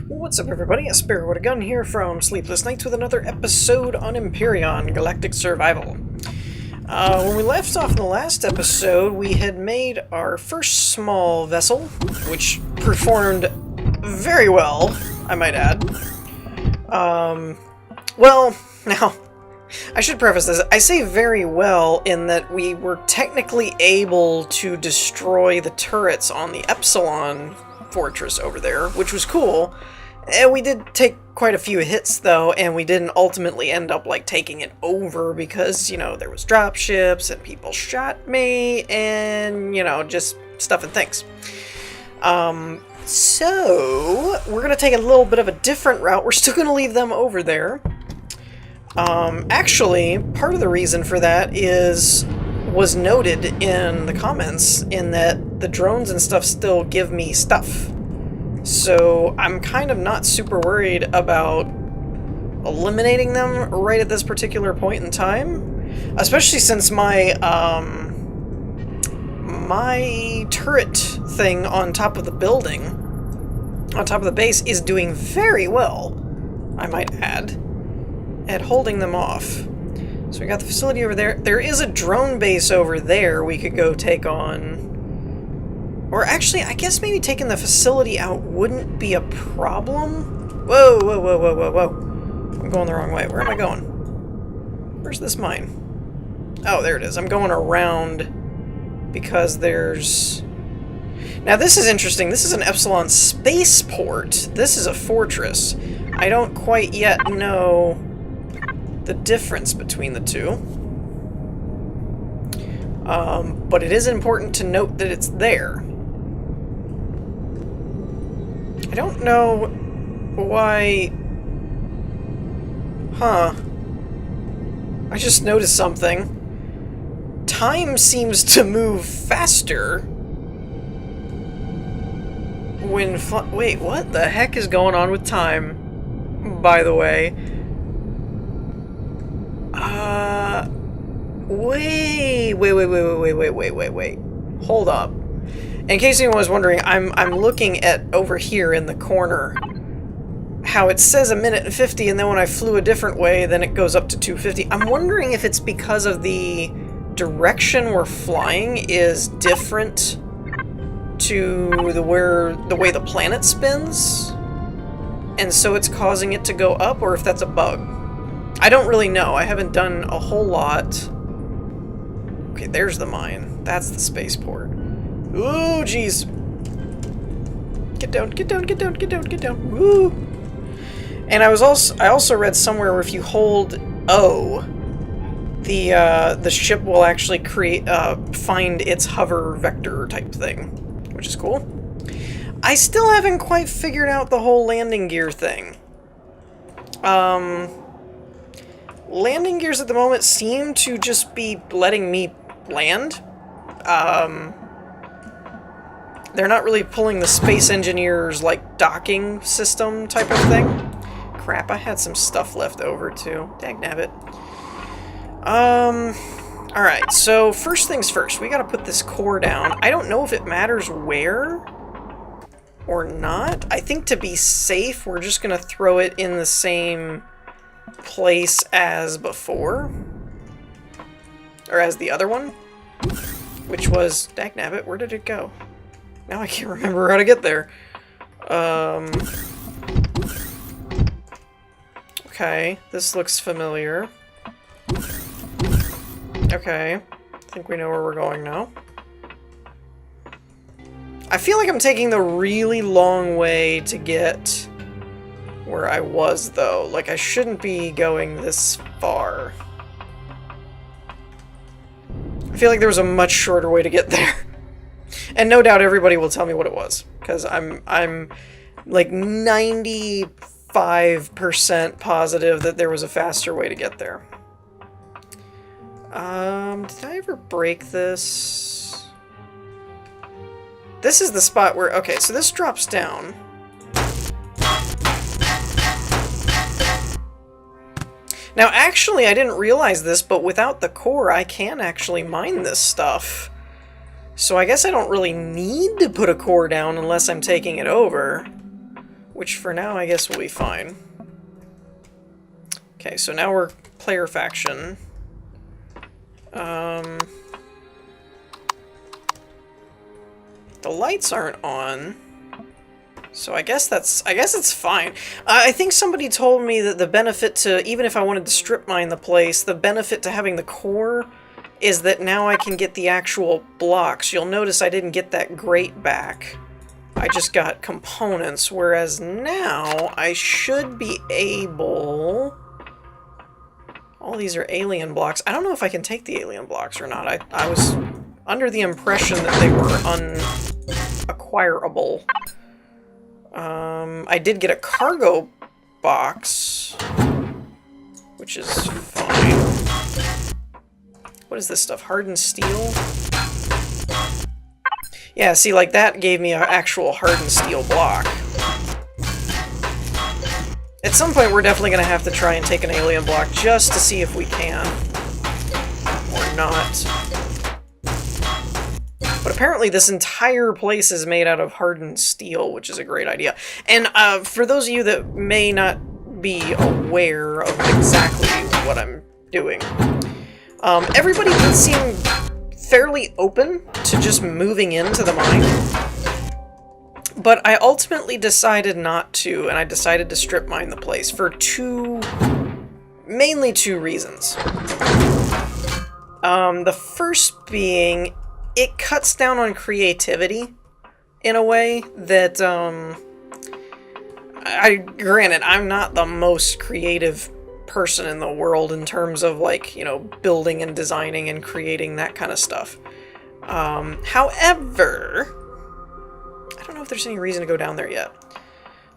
What's up, everybody? A Sparrow with a Gun here from Sleepless Nights with another episode on Empyrion, Galactic Survival. When we left off in the last episode, we had made our first small vessel, which performed very well, I might add. Well, now, I should preface this. I say very well in that we were technically able to destroy the turrets on the Epsilon fortress over there, which was cool. And we did take quite a few hits, though, and we didn't ultimately end up, like, taking it over because, you know, there was dropships and people shot me and, you know, just stuff and things. So, we're going to take a little bit of a different route. We're still going to leave them over there. Actually, part of the reason for that was noted in the comments in that the drones and stuff still give me stuff. So I'm kind of not super worried about eliminating them right at this particular point in time, especially since my my turret thing on top of the building, on top of the base, is doing very well, I might add, at holding them off. So we got the facility over there. There is a drone base over there we could go take on. Or actually, I guess maybe taking the facility out wouldn't be a problem. Whoa, whoa, whoa, whoa, whoa, whoa. I'm going the wrong way. Where am I going? Where's this mine? Oh, there it is. I'm going around because there's... Now this is interesting. This is an Epsilon spaceport. This is a fortress. I don't quite yet know the difference between the two. But it is important to note that it's there. I don't know why... Huh. I just noticed something. Time seems to move faster when... Wait, what the heck is going on with time, by the way? Wait. Hold up. In case anyone was wondering, I'm looking at over here in the corner how it says 1:50, and then when I flew a different way, then it goes up to 2:50. I'm wondering if it's because of the direction we're flying is different to the way the planet spins, and so it's causing it to go up, or if that's a bug. I don't really know. I haven't done a whole lot. Okay, there's the mine. That's the spaceport. Ooh, jeez. Get down, get down, get down, get down, get down. Woo! And I also read somewhere where if you hold O, the ship will actually find its hover vector type thing, which is cool. I still haven't quite figured out the whole landing gear thing. Landing gears at the moment seem to just be letting me land. They're not really pulling the space engineer's, like, docking system type of thing. Crap, I had some stuff left over, too. Dagnabbit. Alright, so first things first. We gotta put this core down. I don't know if it matters where or not. I think to be safe, we're just gonna throw it in the same place as before, or as the other one, which was dagnabbit. Where did it go? Now I can't remember how to get there. Okay, this looks familiar. Okay, I think we know where we're going now. I feel like I'm taking the really long way to get where I was, though. Like, I shouldn't be going this far. I feel like there was a much shorter way to get there. And no doubt everybody will tell me what it was, because I'm like 95% positive that there was a faster way to get there. Did I ever break this? This is the spot where... Okay, so this drops down. Now, actually, I didn't realize this, but without the core, I can actually mine this stuff. So I guess I don't really need to put a core down unless I'm taking it over. which for now I guess will be fine. Okay, so now we're player faction. The lights aren't on, so I guess it's fine. I think somebody told me that the benefit to, even if I wanted to strip mine the place, the benefit to having the core is that now I can get the actual blocks. You'll notice I didn't get that grate back. I just got components, whereas now I should be able... All these are alien blocks. I don't know if I can take the alien blocks or not. I was under the impression that they were unacquirable. I did get a cargo box, which is fine. What is this stuff? Hardened steel? Yeah, see, like that gave me an actual hardened steel block. At some point, we're definitely going to have to try and take an alien block just to see if we can. Or not. But apparently this entire place is made out of hardened steel, which is a great idea. And for those of you that may not be aware of exactly what I'm doing, everybody did seem fairly open to just moving into the mine. But I ultimately decided not to, and I decided to strip mine the place for mainly two reasons. The first being, it cuts down on creativity in a way that, granted, I'm not the most creative person in the world in terms of, like, you know, building and designing and creating that kind of stuff. However, I don't know if there's any reason to go down there yet.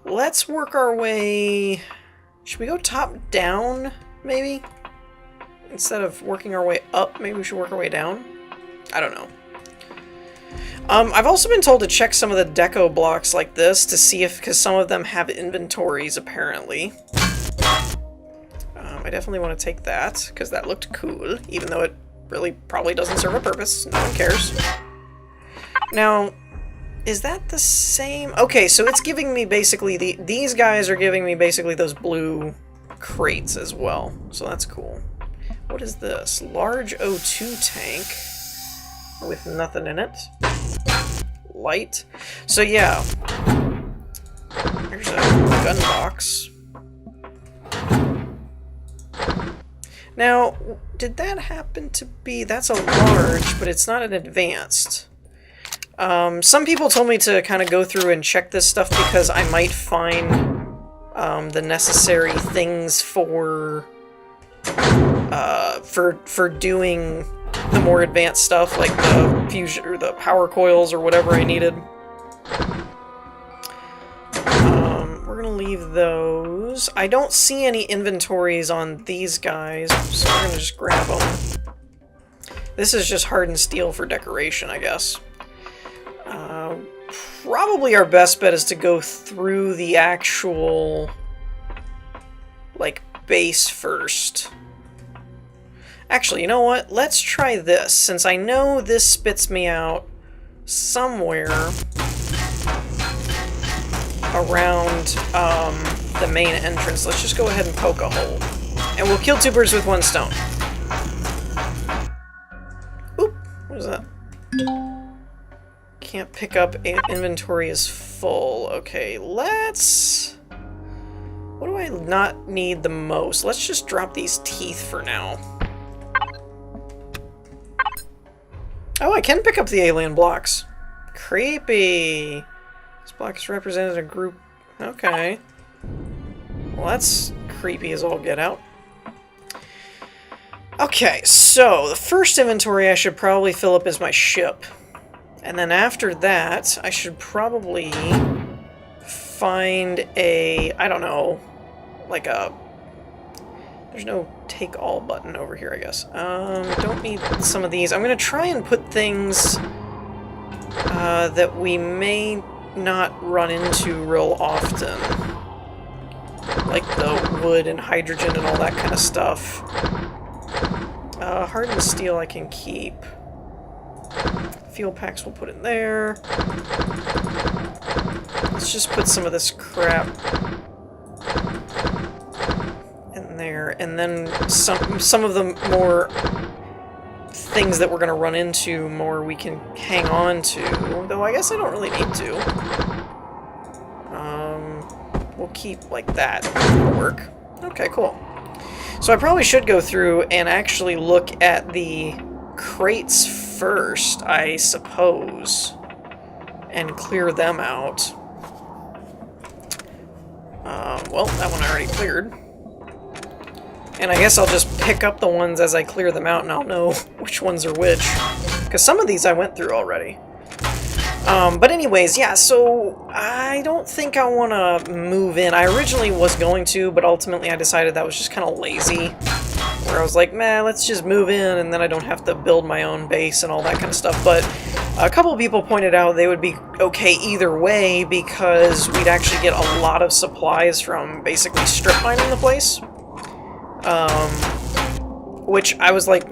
Let's work our way... Should we go top down, maybe? Instead of working our way up, maybe we should work our way down? I don't know. I've also been told to check some of the deco blocks like this to see if... because some of them have inventories, apparently. I definitely want to take that, because that looked cool, even though it really probably doesn't serve a purpose. No one cares. Now... is that the same? Okay, so it's giving me basically these guys are giving me basically those blue crates as well. So that's cool. What is this? Large O2 tank with nothing in it. Light. So yeah. There's a gun box. Now, did that happen to be... that's a large, but it's not an advanced. Some people told me to kind of go through and check this stuff because I might find the necessary things for doing the more advanced stuff, like the fusion or the power coils or whatever I needed. We're gonna leave those. I don't see any inventories on these guys, so we're gonna just grab them. This is just hardened steel for decoration, I guess. Probably our best bet is to go through the actual, like, base first. Actually, you know what? Let's try this, since I know this spits me out somewhere around the main entrance. Let's just go ahead and poke a hole. And we'll kill two birds with one stone. Oop! What is that? Can't pick up, inventory is full. Okay, let's... what do I not need the most? Let's just drop these teeth for now. Oh, I can pick up the alien blocks. Creepy. This block is represented a group... okay. Well, that's creepy as all get out. Okay, so the first inventory I should probably fill up is my ship. And then after that, I should probably find a, I don't know, like a, there's no take all button over here, I guess. Don't need some of these. I'm going to try and put things that we may not run into real often. Like the wood and hydrogen and all that kind of stuff. Hardened steel I can keep. Fuel packs we'll put in there. Let's just put some of this crap in there, and then some of the more things that we're going to run into more we can hang on to, though I guess I don't really need to. We'll keep like that. That'll work. Okay, cool. So I probably should go through and actually look at the crates first, I suppose, and clear them out. Well, that one I already cleared. And I guess I'll just pick up the ones as I clear them out, and I'll know which ones are which. Because some of these I went through already. But anyways, yeah, so I don't think I want to move in. I originally was going to, but ultimately I decided that was just kind of lazy. Where I was like, man, let's just move in, and then I don't have to build my own base and all that kind of stuff. But a couple of people pointed out they would be okay either way, because we'd actually get a lot of supplies from basically strip mining the place. Which I was like,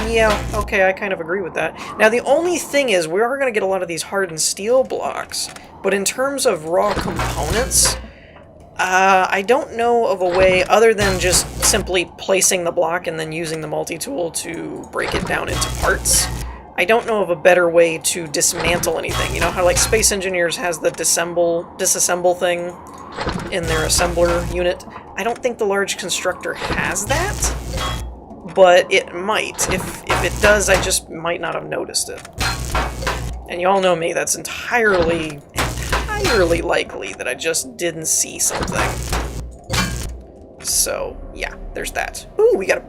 yeah, okay, I kind of agree with that. Now, the only thing is, we are going to get a lot of these hardened steel blocks, but in terms of raw components, I don't know of a way, other than just simply placing the block and then using the multi-tool to break it down into parts. I don't know of a better way to dismantle anything. You know how, like, Space Engineers has the disassemble thing in their assembler unit? I don't think the large constructor has that, but it might. If it does, I just might not have noticed it. And you all know me, that's entirely likely that I just didn't see something. So, yeah, there's that. Ooh, we got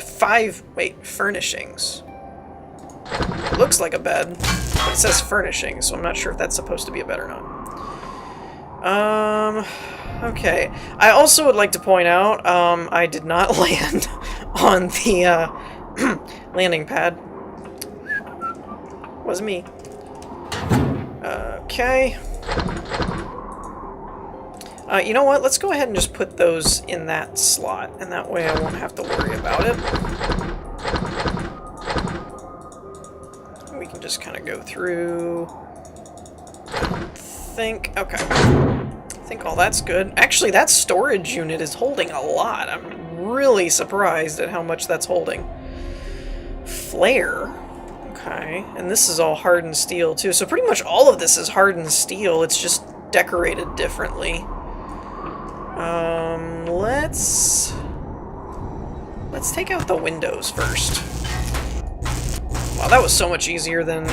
5, furnishings. Looks like a bed, but it says furnishings, so I'm not sure if that's supposed to be a bed or not. Okay. I also would like to point out, I did not land on the, landing pad. Wasn't me. Okay. You know what? Let's go ahead and just put those in that slot, and that way I won't have to worry about it. We can just kind of go through. Okay. I think all that's good. Actually, that storage unit is holding a lot. I'm really surprised at how much that's holding. Flare. Okay. And this is all hardened steel, too. So pretty much all of this is hardened steel. It's just decorated differently. Let's take out the windows first. Wow, that was so much easier than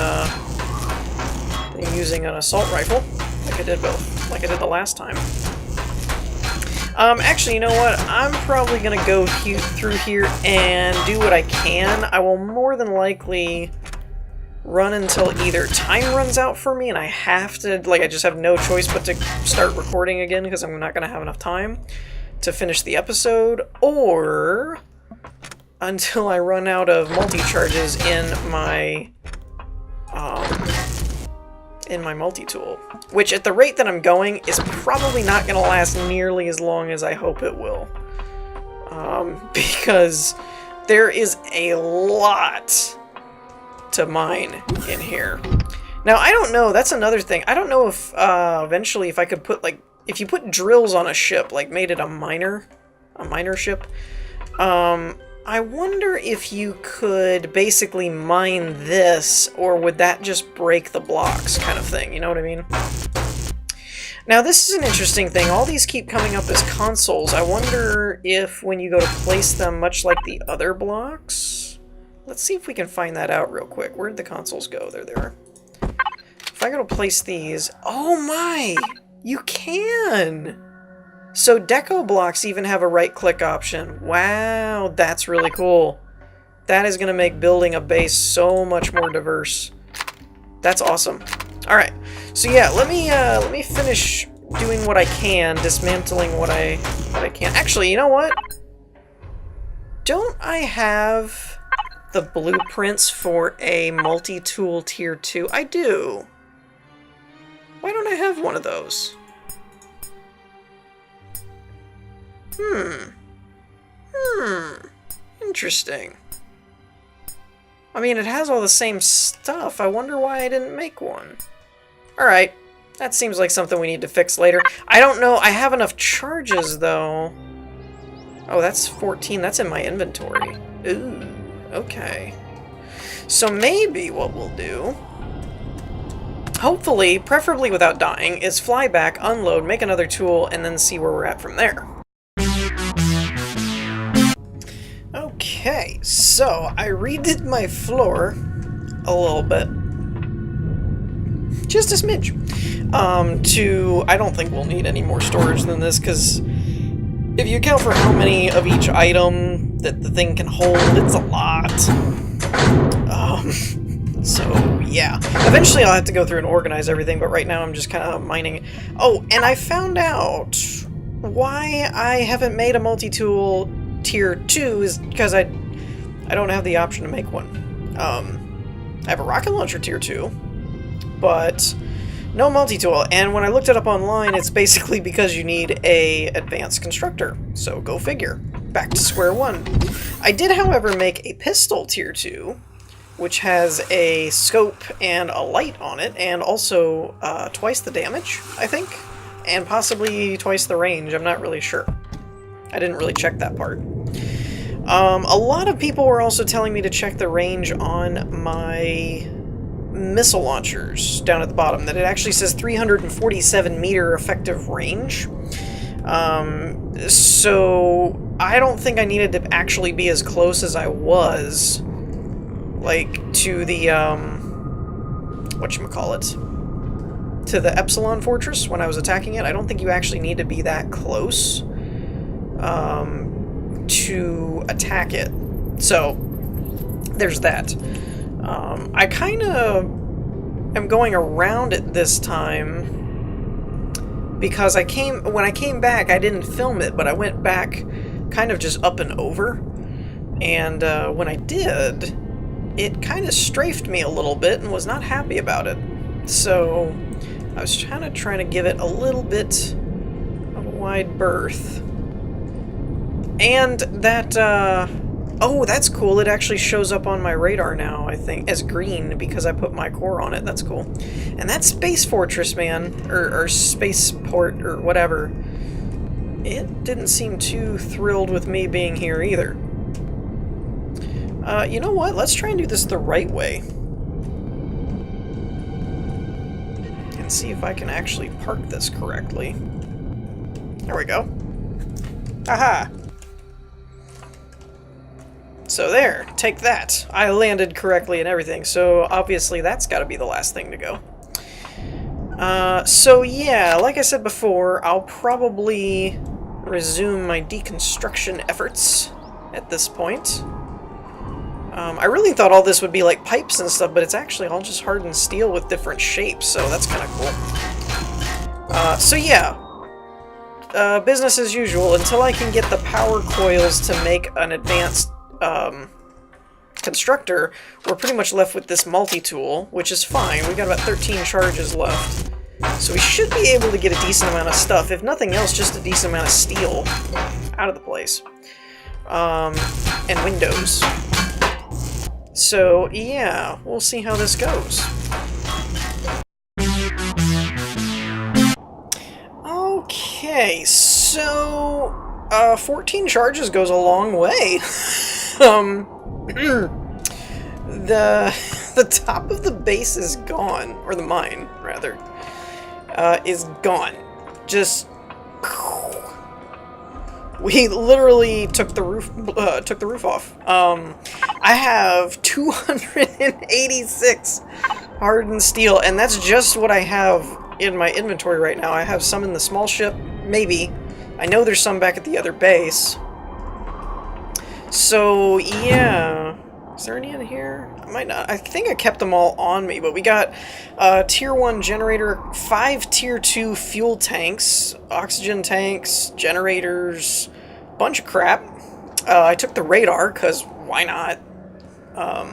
using an assault rifle, like I did the last time. Actually, you know what? I'm probably gonna go through here and do what I can. I will more than likely run until either time runs out for me and I have to, like, I just have no choice but to start recording again because I'm not gonna have enough time to finish the episode, or until I run out of multi-charges in my multi-tool, which at the rate that I'm going is probably not going to last nearly as long as I hope it will, because there is a lot to mine in here. Now, I don't know, that's another thing. I don't know if eventually if I could put, like, if you put drills on a ship, like made it a miner ship, I wonder if you could basically mine this, or would that just break the blocks kind of thing, you know what I mean? Now, this is an interesting thing. All these keep coming up as consoles. I wonder if when you go to place them, much like the other blocks... Let's see if we can find that out real quick. Where did the consoles go? There they are. If I go to place these... Oh my! You can! So deco blocks even have a right-click option. Wow, that's really cool. That is going to make building a base so much more diverse. That's awesome. All right, so yeah, let me finish doing what I can, dismantling what I can. Actually, you know what? Don't I have the blueprints for a multi-tool tier 2? I do. Why don't I have one of those? Interesting. I mean, it has all the same stuff. I wonder why I didn't make one. Alright. That seems like something we need to fix later. I don't know. I have enough charges, though. Oh, that's 14. That's in my inventory. Ooh, okay. So maybe what we'll do, hopefully, preferably without dying, is fly back, unload, make another tool, and then see where we're at from there. Okay, so I redid my floor a little bit. Just a smidge. I don't think we'll need any more storage than this, because if you account for how many of each item that the thing can hold, it's a lot. So, yeah. Eventually I'll have to go through and organize everything, but right now I'm just kind of mining. Oh, and I found out why I haven't made a multi-tool tier 2 is because I don't have the option to make one. I have a rocket launcher tier 2, but no multi-tool, and when I looked it up online, it's basically because you need a advanced constructor, so go figure. Back to square one. I did, however, make a pistol tier 2, which has a scope and a light on it, and also twice the damage, I think, and possibly twice the range. I'm not really sure. I didn't really check that part. A lot of people were also telling me to check the range on my missile launchers down at the bottom, that it actually says 347 meter effective range. So I don't think I needed to actually be as close as I was, like, to the, whatchamacallit, to the Epsilon Fortress when I was attacking it. I don't think you actually need to be that close, to attack it. So, there's that. I kind of am going around it this time because when I came back, I didn't film it, but I went back kind of just up and over. And when I did, it kind of strafed me a little bit and was not happy about it. So I was kind of trying to give it a little bit of a wide berth. And that, oh, that's cool. It actually shows up on my radar now, I think, as green because I put my core on it. That's cool. And that Space Fortress, man, or Spaceport, or whatever, it didn't seem too thrilled with me being here either. You know what? Let's try and do this the right way. And see if I can actually park this correctly. There we go. Aha! So there, take that. I landed correctly and everything, so obviously that's got to be the last thing to go. So yeah, like I said before, I'll probably resume my deconstruction efforts at this point. I really thought all this would be like pipes and stuff, but it's actually all just hardened steel with different shapes, so that's kind of cool. So yeah, business as usual. Until I can get the power coils to make an advanced constructor, we're pretty much left with this multi-tool, which is fine. We got about 13 charges left, so we should be able to get a decent amount of stuff. If nothing else, just a decent amount of steel out of the place. And windows. So, yeah, we'll see how this goes. Okay, so 14 charges goes a long way. The top of the base is gone, or the mine, rather, is gone. Just, we literally took the roof off. I have 286 hardened steel, and that's just what I have in my inventory right now. I have some in the small ship, maybe. I know there's some back at the other base. So, yeah. Is there any in here? I might not. I think I kept them all on me, but we got Tier 1 generator, 5 Tier 2 fuel tanks, oxygen tanks, generators, bunch of crap. I took the radar, because why not? I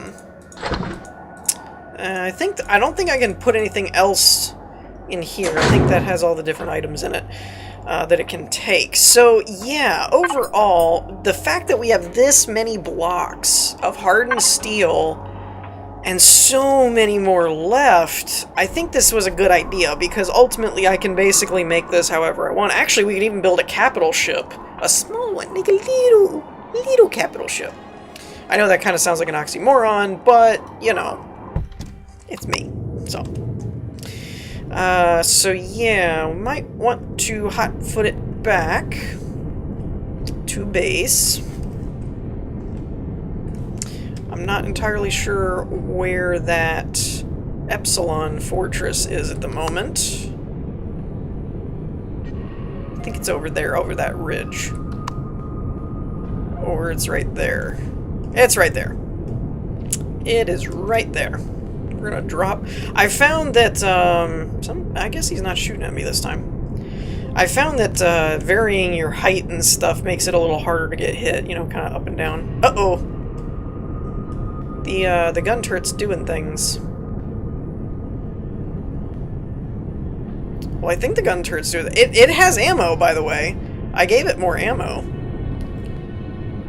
don't think I can put anything else in here. I think that has all the different items in it that it can take. So yeah, overall, the fact that we have this many blocks of hardened steel and so many more left, I think this was a good idea, because ultimately I can basically make this however I want. Actually, we could even build a capital ship. A small one, like a little capital ship. I know that kind of sounds like an oxymoron, but, you know, it's me, so. So yeah, we might want to hot-foot it back to base. I'm not entirely sure where that Epsilon fortress is at the moment. I think it's over there, over that ridge. Or it's right there. It's right there. It is right there. We're gonna drop. I found that, I guess he's not shooting at me this time. I found that varying your height and stuff makes it a little harder to get hit, you know, kind of up and down. Uh-oh! The gun turret's doing things. Well, I think the gun turret's doing... It has ammo, by the way. I gave it more ammo.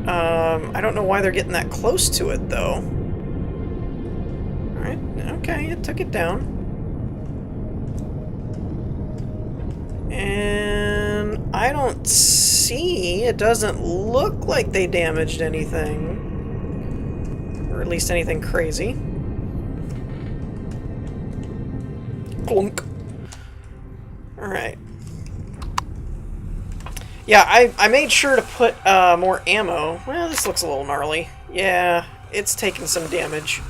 I don't know why they're getting that close to it, though. Alright, okay, it took it down. And I don't see... It doesn't look like they damaged anything. Or at least anything crazy. Clunk. Alright. Yeah, I made sure to put more ammo. Well, this looks a little gnarly. Yeah, it's taking some damage.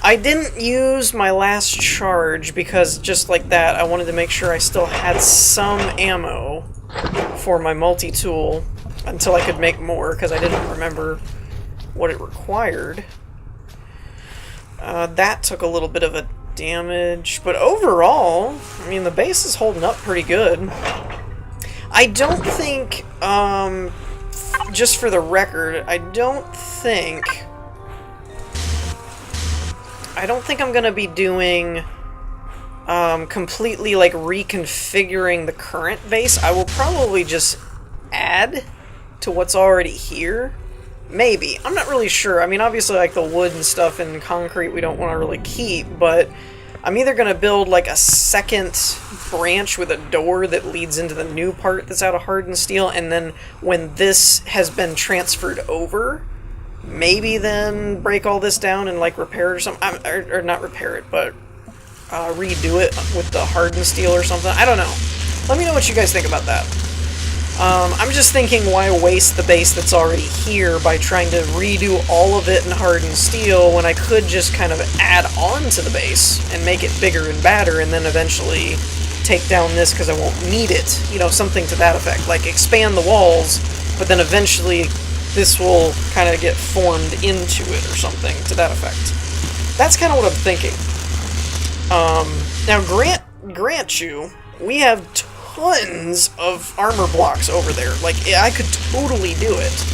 I didn't use my last charge because just like that, I wanted to make sure I still had some ammo for my multi-tool until I could make more, because I didn't remember what it required. That took a little bit of a damage, but overall, I mean, the base is holding up pretty good. I don't think, just for the record, I don't think I'm gonna be doing, completely, like, reconfiguring the current base. I will probably just add to what's already here. Maybe. I'm not really sure. I mean, obviously, like, the wood and stuff and concrete we don't want to really keep, but I'm either going to build, like, a second branch with a door that leads into the new part that's out of hardened steel, and then when this has been transferred over, maybe then break all this down and, like, repair it or something. Or not repair it, but redo it with the hardened steel or something. I don't know. Let me know what you guys think about that. I'm just thinking, why waste the base that's already here by trying to redo all of it in hardened steel when I could just kind of add on to the base and make it bigger and badder, and then eventually take down this because I won't need it. You know, something to that effect. Like, expand the walls, but then eventually this will kind of get formed into it or something to that effect. That's kind of what I'm thinking. Now, grant you, we have tons of armor blocks over there. Like, I could totally do it.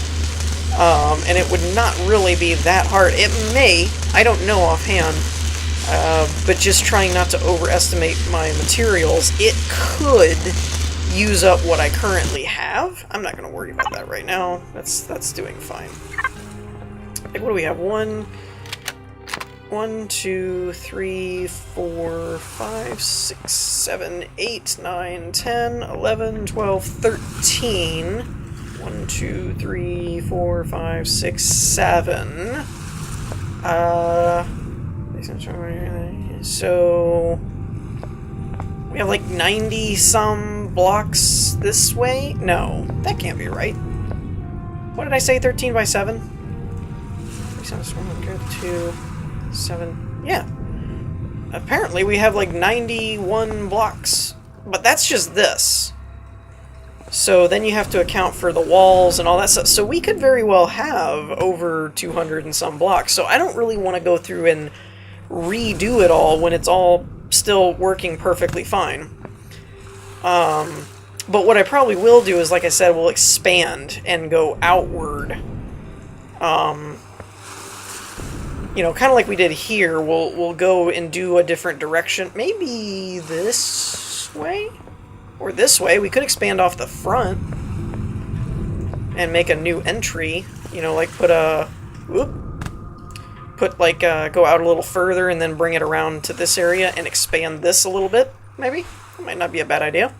And it would not really be that hard. It may, I don't know offhand, but just trying not to overestimate my materials, it could use up what I currently have. I'm not going to worry about that right now. That's doing fine. Like, what do we have? 1, 2, 3, 4, 5, 6, 7, 8, 9, 10, 11, 12, 13. 1, 2, 3, 4, 5, 6, 7. So we have like 90-some blocks this way? No, that can't be right. What did I say, 13 by 7? 2, 7. Yeah. Apparently we have like 91 blocks. But that's just this. So then you have to account for the walls and all that stuff. So we could very well have over 200 and some blocks. So I don't really want to go through and redo it all when it's all still working perfectly fine. But what I probably will do is, like I said, we'll expand and go outward. You know, kind of like we did here, we'll go and do a different direction. Maybe this way? Or this way. We could expand off the front and make a new entry. You know, like put a... Whoop. put, like, go out a little further and then bring it around to this area and expand this a little bit, maybe? That might not be a bad idea.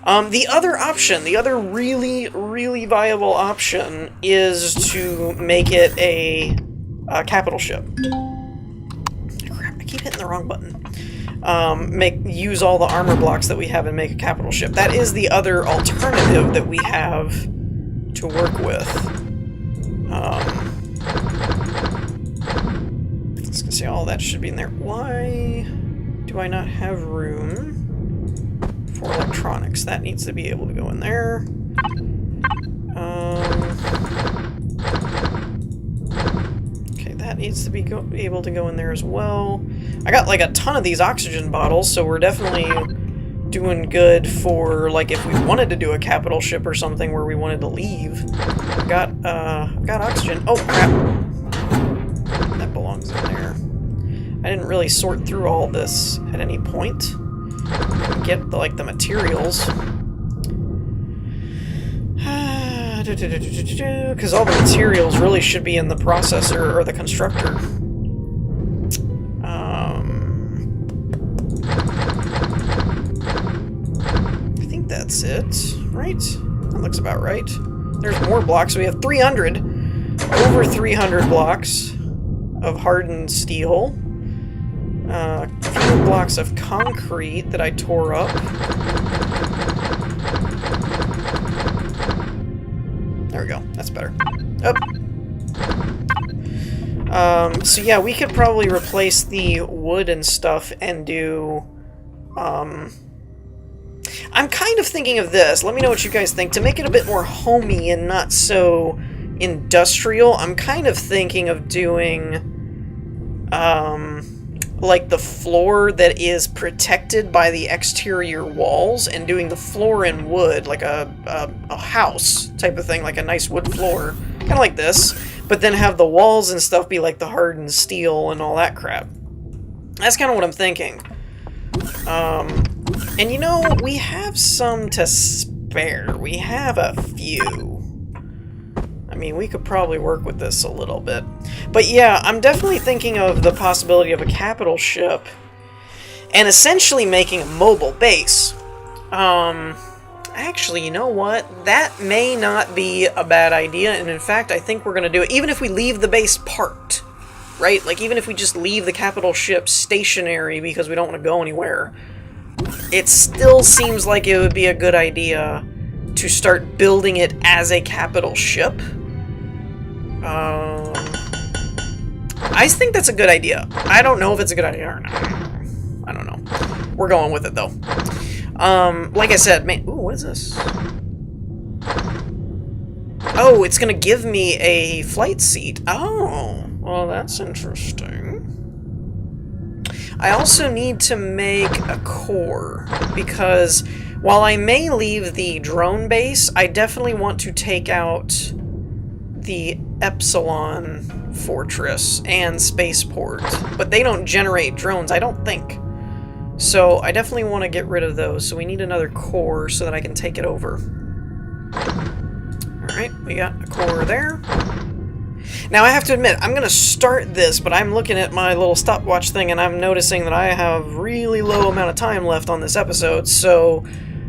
The other option, the other really, really viable option is to make it a capital ship. Crap, I keep hitting the wrong button. Use all the armor blocks that we have and make a capital ship. That is the other alternative that we have to work with. Let's see, all that should be in there. Why do I not have room for electronics? That needs to be able to go in there. Okay, that needs to be able to go in there as well. I got like a ton of these oxygen bottles, so we're definitely doing good for, like, if we wanted to do a capital ship or something where we wanted to leave. I've got oxygen. Oh, crap. That belongs in there. I didn't really sort through all this at any point. Get, like, the materials. Because all the materials really should be in the processor or the constructor. I think that's it, right? That looks about right. There's more blocks. We have 300. Over 300 blocks of hardened steel. A few blocks of concrete that I tore up. There we go. That's better. Up. So yeah, we could probably replace the wood and stuff and do... I'm kind of thinking of this. Let me know what you guys think. To make it a bit more homey and not so industrial, I'm kind of thinking of doing... like the floor that is protected by the exterior walls, and doing the floor in wood, like a house type of thing, like a nice wood floor, kind of like this, but then have the walls and stuff be like the hardened steel and all that crap. That's kind of what I'm thinking. And you know, we have some to spare. We have a few. I mean, we could probably work with this a little bit. But yeah, I'm definitely thinking of the possibility of a capital ship and essentially making a mobile base. Actually, you know what? That may not be a bad idea, and in fact, I think we're going to do it. Even if we leave the base parked, right? Like, even if we just leave the capital ship stationary because we don't want to go anywhere, it still seems like it would be a good idea to start building it as a capital ship. I think that's a good idea. I don't know if it's a good idea or not. I don't know. We're going with it, though. Like I said, man... Ooh, what is this? Oh, it's gonna give me a flight seat. Oh, well, that's interesting. I also need to make a core, because while I may leave the drone base, I definitely want to take out the Epsilon Fortress and Spaceport, but they don't generate drones, I don't think. So I definitely want to get rid of those, so we need another core so that I can take it over. Alright, we got a core there. Now I have to admit, I'm going to start this, but I'm looking at my little stopwatch thing and I'm noticing that I have really low amount of time left on this episode, so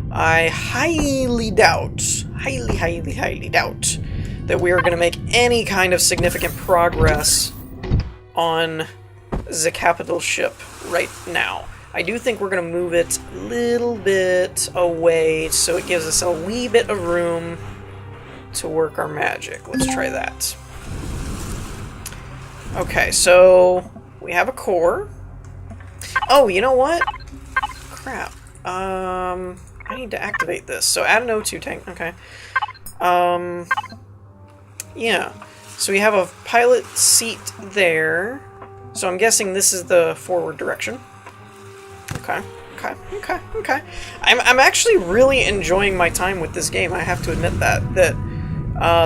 I highly doubt, highly doubt that we are going to make any kind of significant progress on the capital ship right now. I do think we're going to move it a little bit away so it gives us a wee bit of room to work our magic. Let's try that. Okay, so we have a core. Oh, you know what? Crap. I need to activate this. So add an O2 tank. Okay. Yeah. So we have a pilot seat there. So I'm guessing this is the forward direction. Okay. Okay. I'm actually really enjoying my time with this game. I have to admit that.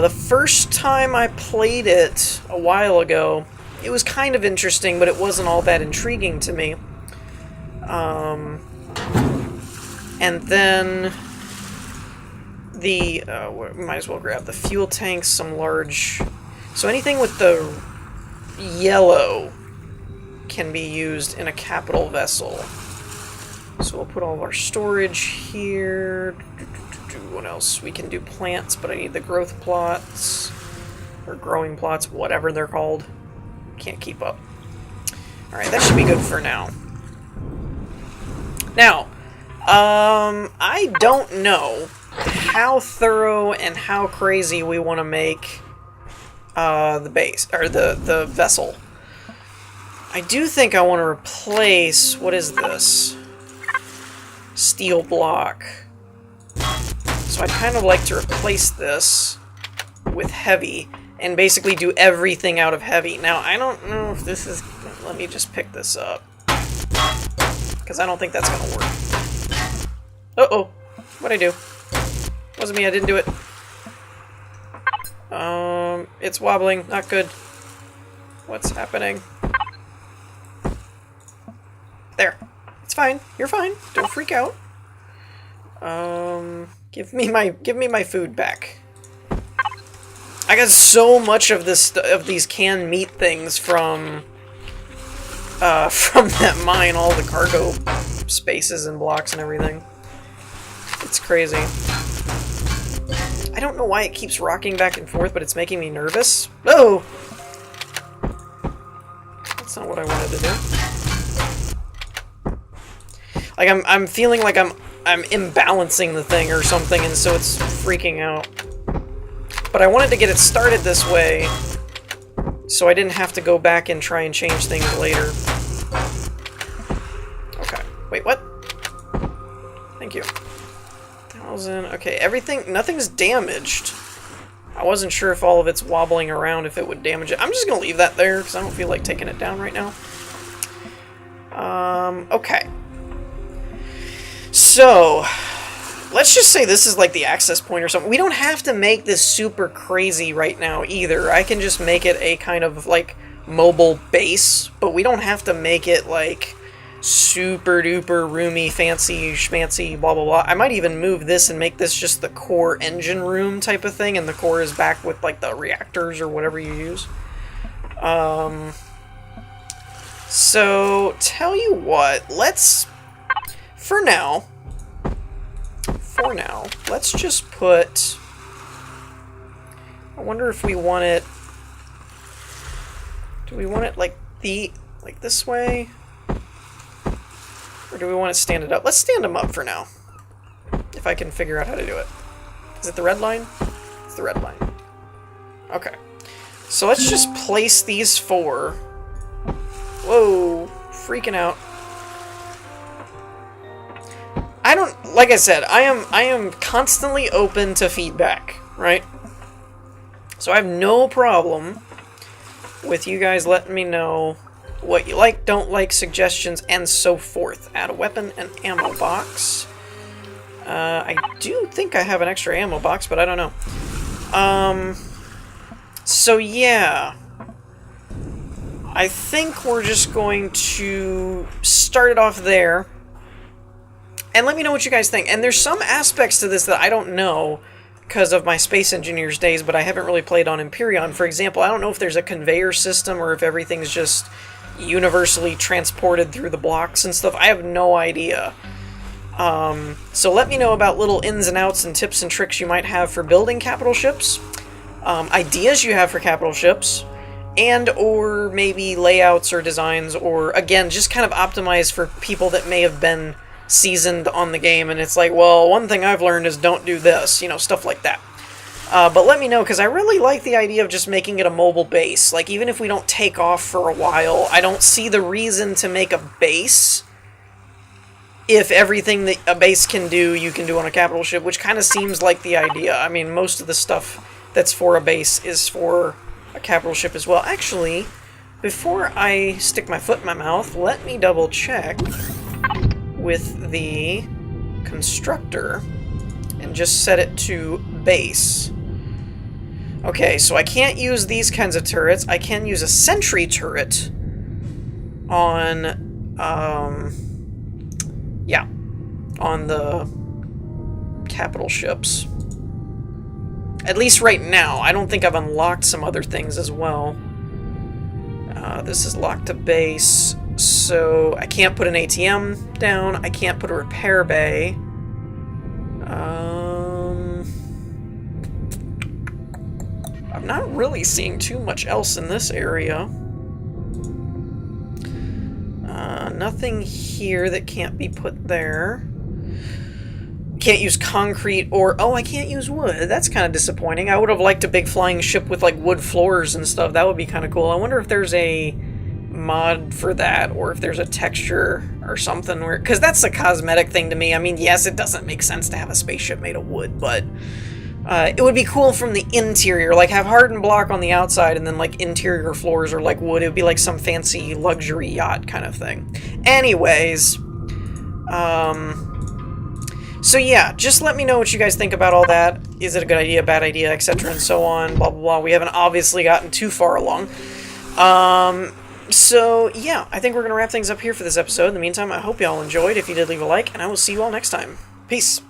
The first time I played it a while ago, it was kind of interesting, but it wasn't all that intriguing to me. And then we might as well grab the fuel tanks, some large... So anything with the yellow can be used in a capital vessel. So we'll put all of our storage here. What else? We can do plants, but I need the growth plots. Or growing plots, whatever they're called. Can't keep up. Alright, that should be good for now. Now, I don't know how thorough and how crazy we want to make the base, or the vessel. I do think I want to replace, what is this? Steel block. So I'd kind of like to replace this with heavy and basically do everything out of heavy. Now, I don't know if this is... Let me just pick this up. Because I don't think that's going to work. Uh-oh. What'd I do? Wasn't me, I didn't do it. It's wobbling. Not good. What's happening? There. It's fine. You're fine. Don't freak out. Give me my food back. I got so much of this of these canned meat things from that mine, all the cargo spaces and blocks and everything. It's crazy. I don't know why it keeps rocking back and forth, but it's making me nervous. No! That's not what I wanted to do. Like, I'm feeling like I'm imbalancing the thing or something, and so it's freaking out. But I wanted to get it started this way, so I didn't have to go back and try and change things later. Okay. Wait, what? Thank you. 1,000. Okay, everything... Nothing's damaged. I wasn't sure if all of it's wobbling around, if it would damage it. I'm just gonna leave that there, because I don't feel like taking it down right now. Okay. So, let's just say this is like the access point or something. We don't have to make this super crazy right now either. I can just make it a kind of like mobile base, but we don't have to make it like super duper roomy, fancy, schmancy, blah blah blah. I might even move this and make this just the core engine room type of thing, and the core is back with like the reactors or whatever you use. So, tell you what, let's... For now, let's just put... I wonder if we want it... Do we want it like this way? Or do we want to stand it up? Let's stand them up for now. If I can figure out how to do it. Is it the red line? It's the red line. Okay. So let's just place these four. Whoa. Freaking out. Like I said, I am constantly open to feedback, right? So I have no problem with you guys letting me know what you like, don't like, suggestions, and so forth. Add a weapon and ammo box. I do think I have an extra ammo box, but I don't know. So yeah. I think we're just going to start it off there. And let me know what you guys think. And there's some aspects to this that I don't know because of my Space Engineers days, but I haven't really played on Empyrion. For example, I don't know if there's a conveyor system or if everything's just universally transported through the blocks and stuff. I have no idea. So let me know about little ins and outs and tips and tricks you might have for building capital ships, ideas you have for capital ships, and or maybe layouts or designs, or again, just kind of optimize for people that may have been seasoned on the game, and it's like, well, one thing I've learned is don't do this, you know, stuff like that. But let me know, because I really like the idea of just making it a mobile base. Like, even if we don't take off for a while, I don't see the reason to make a base if everything that a base can do, you can do on a capital ship, which kind of seems like the idea. I mean, most of the stuff that's for a base is for a capital ship as well. Actually, before I stick my foot in my mouth, let me double check with the constructor and just set it to base. Okay, so I can't use these kinds of turrets. I can use a sentry turret on, yeah, on the capital ships. At least right now. I don't think I've unlocked some other things as well. This is locked to base, so I can't put an ATM down. I can't put a repair bay. I'm not really seeing too much else in this area. Nothing here that can't be put there. Can't use concrete or... Oh, I can't use wood. That's kind of disappointing. I would have liked a big flying ship with, like, wood floors and stuff. That would be kind of cool. I wonder if there's a mod for that, or if there's a texture or something where... Because that's a cosmetic thing to me. I mean, yes, it doesn't make sense to have a spaceship made of wood, but... it would be cool from the interior, like have hardened block on the outside and then like interior floors are like wood. It would be like some fancy luxury yacht kind of thing. Anyways, so yeah, just let me know what you guys think about all that. Is it a good idea, bad idea, etc. and so on, blah, blah, blah. We haven't obviously gotten too far along. So yeah, I think we're going to wrap things up here for this episode. In the meantime, I hope y'all enjoyed. If you did, leave a like, and I will see you all next time. Peace.